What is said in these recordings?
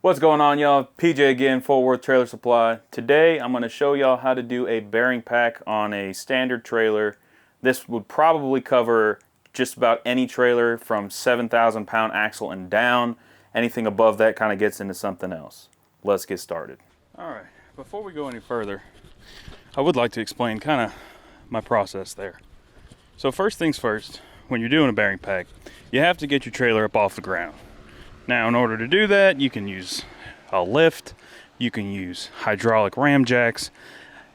What's going on, y'all? PJ again, Fort Worth Trailer Supply. Today I'm going to show y'all how to do a bearing pack on a standard trailer. This would probably cover just about any trailer from 7,000 pound axle and down. Anything above that kind of gets into something else. Let's get started. Alright, before we go any further, I would like to explain kind of my process there. So first things first, when you're doing a bearing pack, you have to get your trailer up off the ground. Now, in order to do that, you can use a lift, you can use hydraulic ram jacks,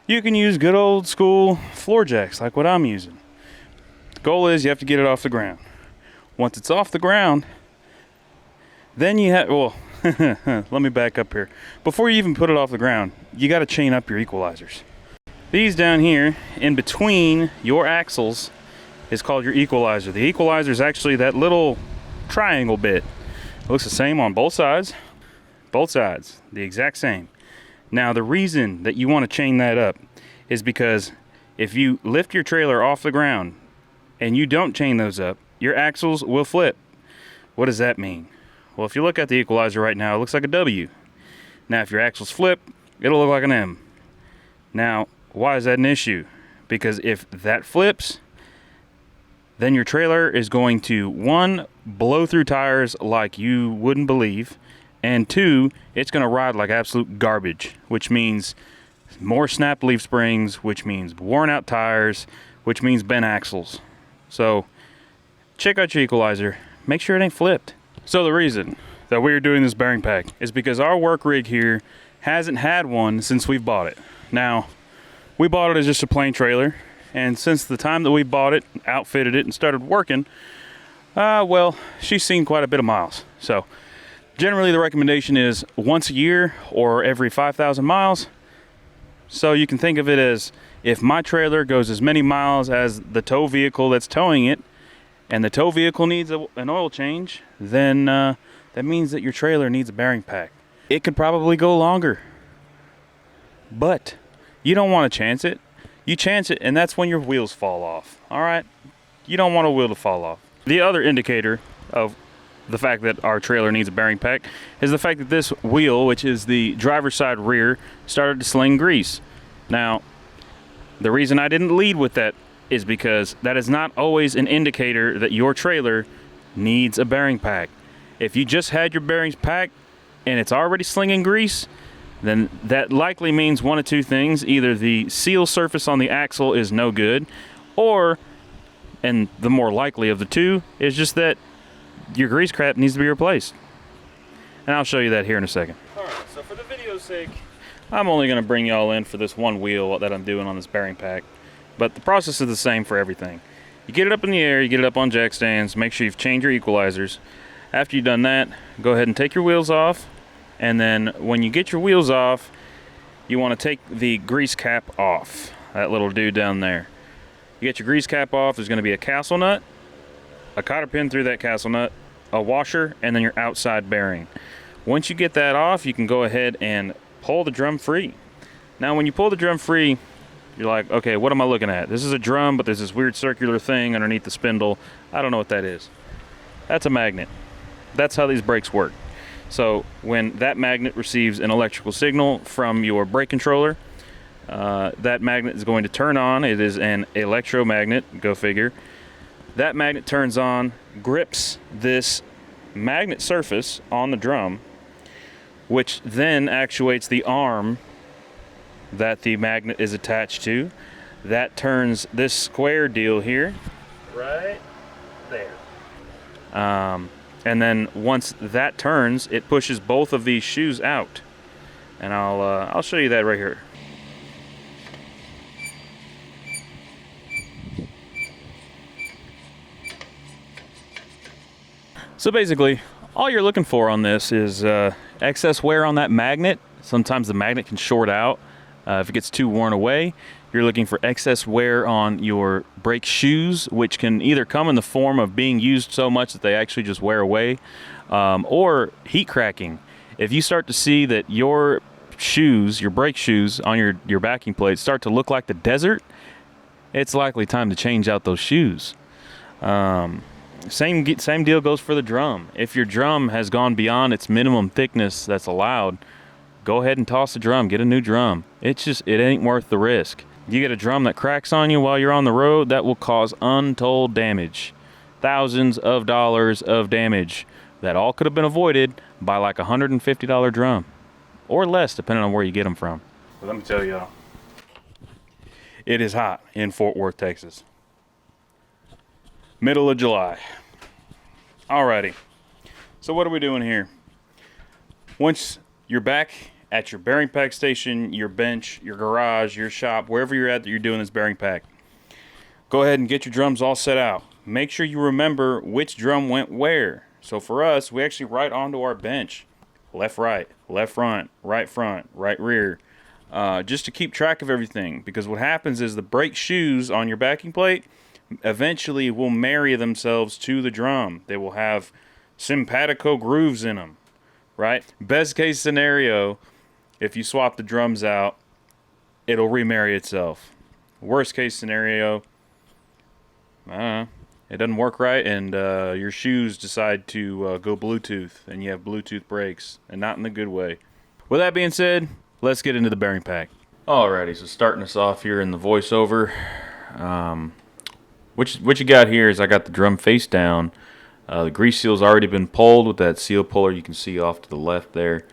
you can use good old school floor jacks like what I'm using. The goal is you have to get it off the ground. Once it's off the ground, then you have, well, let me back up here. Before you even put it off the ground, you got to chain up your equalizers. These down here, in between your axles, is called your equalizer. The equalizer is actually that little triangle bit. It looks the same on both sides, the exact same. Now the reason that you want to chain that up is because if you lift your trailer off the ground and you don't chain those up, your axles will flip. What does that mean? Well, if you look at the equalizer right now, it looks like a W. Now if your axles flip, it'll look like an M. Now, why is that an issue? Because if that flips, then your trailer is going to, one, blow through tires like you wouldn't believe, and two, it's going to ride like absolute garbage, which means more snap leaf springs, which means worn out tires, which means bent axles. So check out your equalizer, make sure it ain't flipped. So the reason that we're doing this bearing pack is because our work rig here hasn't had one since we've bought it. Now, we bought it as just a plain trailer, and since the time that we bought it, outfitted it, and started working, well, she's seen quite a bit of miles. So generally the recommendation is once a year or every 5,000 miles. So you can think of it as if my trailer goes as many miles as the tow vehicle that's towing it, and the tow vehicle needs an oil change, then that means that your trailer needs a bearing pack. It could probably go longer, but you don't want to chance it. You chance it, and that's when your wheels fall off. All right? You don't want a wheel to fall off. The other indicator of the fact that our trailer needs a bearing pack is the fact that this wheel, which is the driver's side rear, started to sling grease. Now, the reason I didn't lead with that is because that is not always an indicator that your trailer needs a bearing pack. If you just had your bearings packed and it's already slinging grease, then that likely means one of two things. Either the seal surface on the axle is no good, or, and the more likely of the two, is just that your grease cap needs to be replaced. And I'll show you that here in a second. Alright, so for the video's sake, I'm only going to bring y'all in for this one wheel that I'm doing on this bearing pack. But the process is the same for everything. You get it up in the air, you get it up on jack stands, make sure you've changed your equalizers. After you've done that, go ahead and take your wheels off. And then when you get your wheels off, you want to take the grease cap off, that little dude down there. You get your grease cap off, there's going to be a castle nut, a cotter pin through that castle nut, a washer, and then your outside bearing. Once you get that off, you can go ahead and pull the drum free. Now when you pull the drum free, you're like, okay, what am I looking at? This is a drum, but there's this weird circular thing underneath the spindle. I don't know what that is. That's a magnet. That's how these brakes work. So when that magnet receives an electrical signal from your brake controller, that magnet is going to turn on. It is an electromagnet, go figure. That magnet turns on, grips this magnet surface on the drum, which then actuates the arm that the magnet is attached to. That turns this square deal here, right there. And then once that turns, it pushes both of these shoes out. And I'll show you that right here. So basically, all you're looking for on this is excess wear on that magnet. Sometimes the magnet can short out if it gets too worn away. You're looking for excess wear on your brake shoes, which can either come in the form of being used so much that they actually just wear away, or heat cracking. If you start to see that your shoes, your brake shoes on your backing plates start to look like the desert, it's likely time to change out those shoes. Same deal goes for the drum. If your drum has gone beyond its minimum thickness that's allowed, go ahead and toss the drum. Get a new drum. It ain't worth the risk. You get a drum that cracks on you while you're on the road, that will cause untold damage. Thousands of dollars of damage that all could have been avoided by like a $150 drum. Or less, depending on where you get them from. But let me tell y'all, it is hot in Fort Worth, Texas. Middle of July. Alrighty. So what are we doing here? Once you're back at your bearing pack station, your bench, your garage, your shop, wherever you're at that you're doing this bearing pack, go ahead and get your drums all set out. Make sure you remember which drum went where. So for us, we actually write onto our bench, left front, right rear, just to keep track of everything. Because what happens is the brake shoes on your backing plate eventually will marry themselves to the drum. They will have simpatico grooves in them, right? Best case scenario, if you swap the drums out, it'll remarry itself. Worst case scenario, it doesn't work right, and your shoes decide to go Bluetooth, and you have Bluetooth brakes, and not in the good way. With that being said, let's get into the bearing pack. Alrighty, so starting us off here in the voiceover, what you got here is I got the drum face down. The grease seal's already been pulled with that seal puller you can see off to the left there.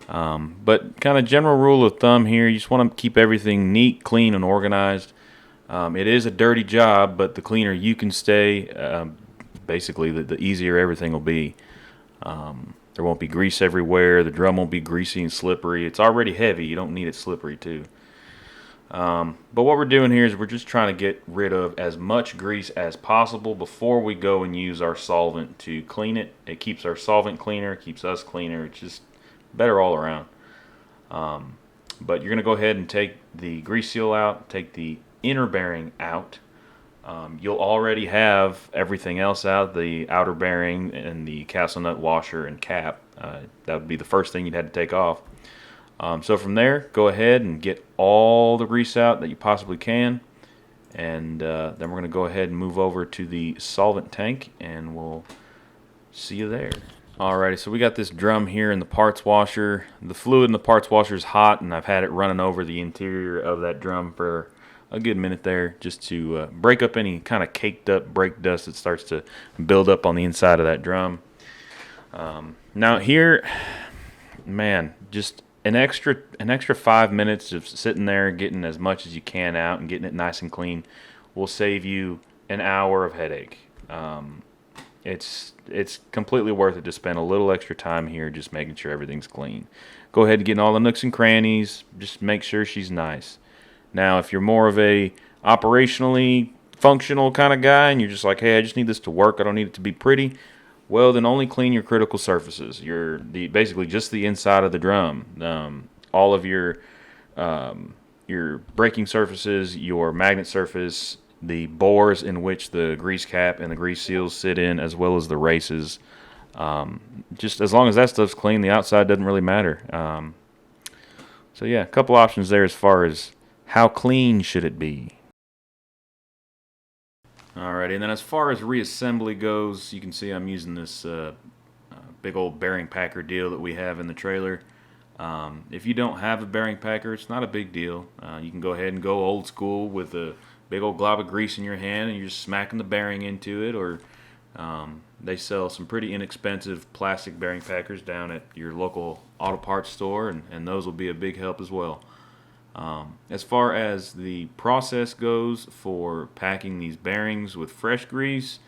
But kind of general rule of thumb here, you just want to keep everything neat, clean, and organized. It is a dirty job, but the cleaner you can stay, basically the easier everything will be. There won't be grease everywhere. The drum won't be greasy and slippery. It's already heavy. You don't need it slippery too. But what we're doing here is we're just trying to get rid of as much grease as possible before we go and use our solvent to clean it. It keeps our solvent cleaner, it keeps us cleaner. It's just better all around. But you're going to go ahead and take the grease seal out, take the inner bearing out. You'll already have everything else out, the outer bearing and the castle nut washer and cap. That would be the first thing you'd have to take off. So from there, go ahead and get all the grease out that you possibly can. And then we're going to go ahead and move over to the solvent tank, and we'll see you there. Alrighty, so we got this drum here in the parts washer. The fluid in the parts washer is hot, and I've had it running over the interior of that drum for a good minute there, just to break up any kind of caked up brake dust that starts to build up on the inside of that drum. Now here, man, just an extra 5 minutes of sitting there getting as much as you can out and getting it nice and clean will save you an hour of headache. It's completely worth it to spend a little extra time here just making sure everything's clean. Go ahead and get in all the nooks and crannies. Just make sure she's nice. Now, if you're more of a operationally functional kind of guy and you're just like, hey, I just need this to work, I don't need it to be pretty, well, then only clean your critical surfaces. Basically just the inside of the drum. All of your braking surfaces, your magnet surface, the bores in which the grease cap and the grease seals sit in, as well as the races. Just as long as that stuff's clean, the outside doesn't really matter. So yeah, a couple options there as far as how clean should it be. Alrighty, and then as far as reassembly goes, you can see I'm using this big old bearing packer deal that we have in the trailer. If you don't have a bearing packer, it's not a big deal. You can go ahead and go old school with a big old glob of grease in your hand and you're just smacking the bearing into it, or they sell some pretty inexpensive plastic bearing packers down at your local auto parts store, and those will be a big help as well. As far as the process goes for packing these bearings with fresh grease,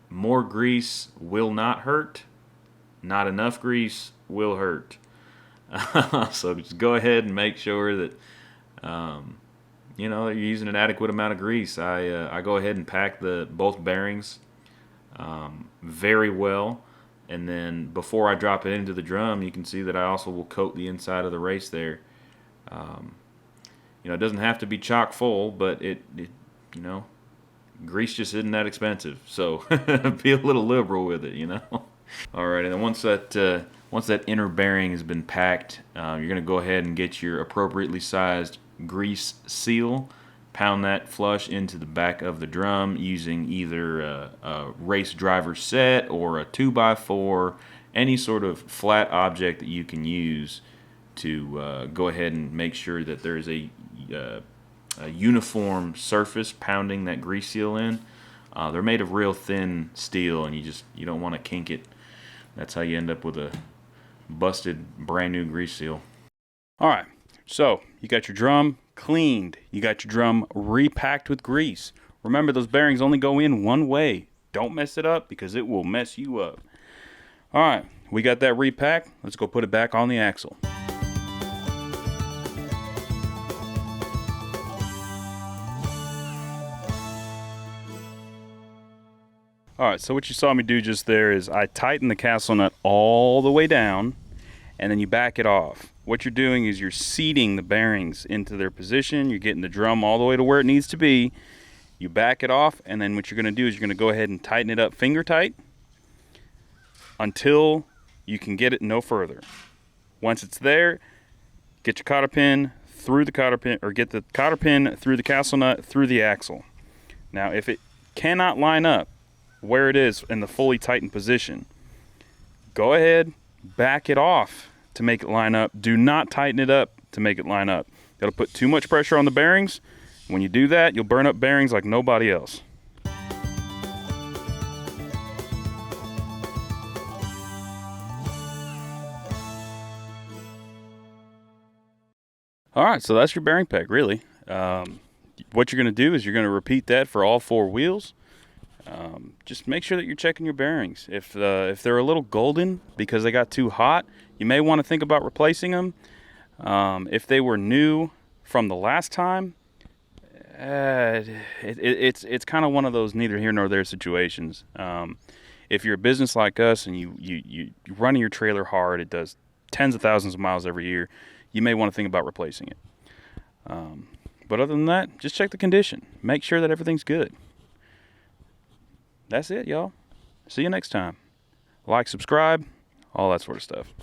more grease will not hurt. Not enough grease will hurt. So just go ahead and make sure that you're using an adequate amount of grease. I go ahead and pack both bearings very well, and then before I drop it into the drum, you can see that I also will coat the inside of the race there. It doesn't have to be chock full, but it grease just isn't that expensive. So be a little liberal with it, All right, and then once that inner bearing has been packed, you're going to go ahead and get your appropriately sized grease seal, pound that flush into the back of the drum using either a race driver set or a 2x4, any sort of flat object that you can use to go ahead and make sure that there is a uniform surface pounding that grease seal in. They're made of real thin steel, and you don't want to kink it. That's how you end up with a busted brand new grease seal. All right, so you got your drum cleaned. You got your drum repacked with grease. Remember, those bearings only go in one way. Don't mess it up because it will mess you up. All right, we got that repacked. Let's go put it back on the axle. All right, so what you saw me do just there is I tighten the castle nut all the way down, and then you back it off. What you're doing is you're seating the bearings into their position. You're getting the drum all the way to where it needs to be. You back it off, and then what you're going to do is you're going to go ahead and tighten it up finger tight until you can get it no further. Once it's there, get your cotter pin through the cotter pin, or get the cotter pin through the castle nut through the axle. Now, if it cannot line up where it is in the fully tightened position, go ahead, back it off to make it line up. Do not tighten it up to make it line up. That'll put too much pressure on the bearings. When you do that, you'll burn up bearings like nobody else. All right, so that's your bearing pack, really. What you're going to do is you're going to repeat that for all 4 wheels. Just make sure that you're checking your bearings. If they're a little golden because they got too hot, you may want to think about replacing them. If they were new from the last time, it's kind of one of those neither here nor there situations. If you're a business like us and you running your trailer hard, it does tens of thousands of miles every year, you may want to think about replacing it. But other than that, just check the condition. Make sure that everything's good. That's it, y'all. See you next time. Like, subscribe, all that sort of stuff.